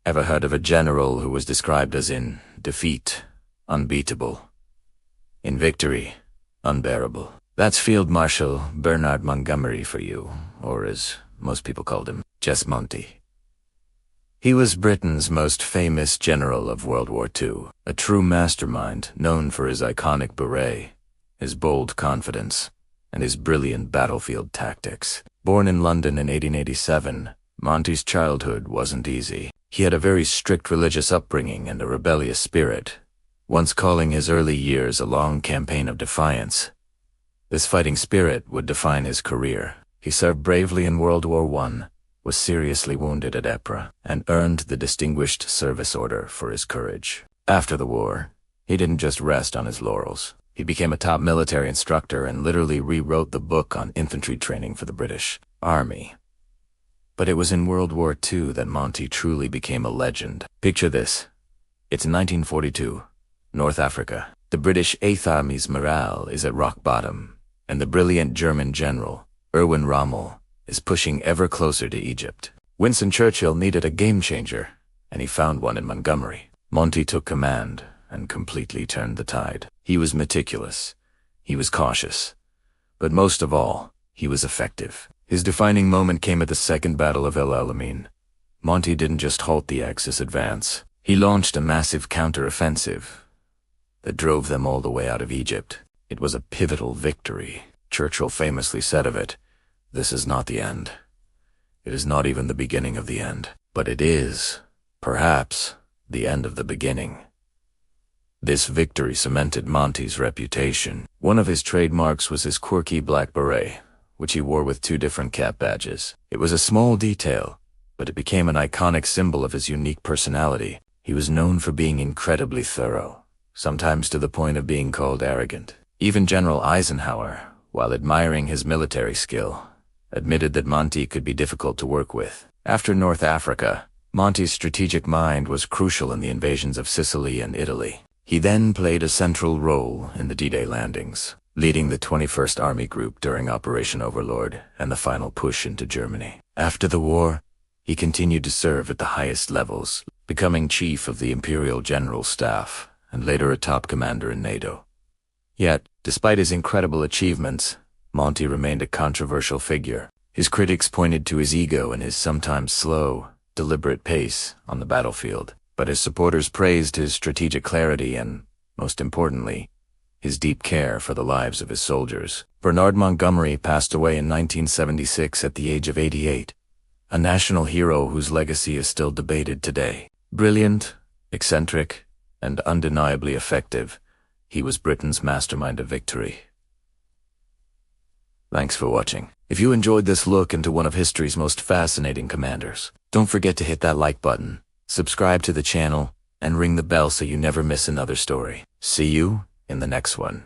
Ever heard of a general who was described as in defeat, unbeatable, in victory, unbearable? That's Field Marshal Bernard Montgomery for you, or as most people called him, just Monty. He was Britain's most famous general of World War II, a true mastermind known for his iconic beret, his bold confidence, and his brilliant battlefield tactics. Born in London in 1887, Monty's childhood wasn't easy. He had a very strict religious upbringing and a rebellious spirit, once calling his early years a long campaign of defiance. This fighting spirit would define his career. He served bravely in World War I, was seriously wounded at Ypres, and earned the Distinguished Service Order for his courage. After the war, he didn't just rest on his laurels. He became a top military instructor and literally rewrote the book on infantry training for the British Army. But it was in World War II that Monty truly became a legend. Picture this. It's 1942, North Africa. The British Eighth Army's morale is at rock bottom, and the brilliant German general, Erwin Rommel, is pushing ever closer to Egypt. Winston Churchill needed a game-changer, and he found one in Montgomery. Monty took command and completely turned the tide. He was meticulous, he was cautious, but most of all, he was effective. His defining moment came at the Second Battle of El Alamein. Monty didn't just halt the Axis advance. He launched a massive counter-offensive that drove them all the way out of Egypt. It was a pivotal victory. Churchill famously said of it, "This is not the end. It is not even the beginning of the end, but it is, perhaps, the end of the beginning." This victory cemented Monty's reputation. One of his trademarks was his quirky black beret, which he wore with two different cap badges. It was a small detail, but it became an iconic symbol of his unique personality. He was known for being incredibly thorough, sometimes to the point of being called arrogant. Even General Eisenhower, while admiring his military skill, admitted that Monty could be difficult to work with. After North Africa, Monty's strategic mind was crucial in the invasions of Sicily and Italy. He then played a central role in the D-Day landings, leading the 21st Army Group during Operation Overlord and the final push into Germany. After the war, he continued to serve at the highest levels, becoming chief of the Imperial General Staff and later a top commander in NATO. Yet, despite his incredible achievements, Monty remained a controversial figure. His critics pointed to his ego and his sometimes slow, deliberate pace on the battlefield, but his supporters praised his strategic clarity and, most importantly, his deep care for the lives of his soldiers. Bernard Montgomery passed away in 1976 at the age of 88, a national hero whose legacy is still debated today. Brilliant, eccentric, and undeniably effective, he was Britain's mastermind of victory. Thanks for watching. If you enjoyed this look into one of history's most fascinating commanders, don't forget to hit that like button, subscribe to the channel, and ring the bell so you never miss another story. See you in the next one.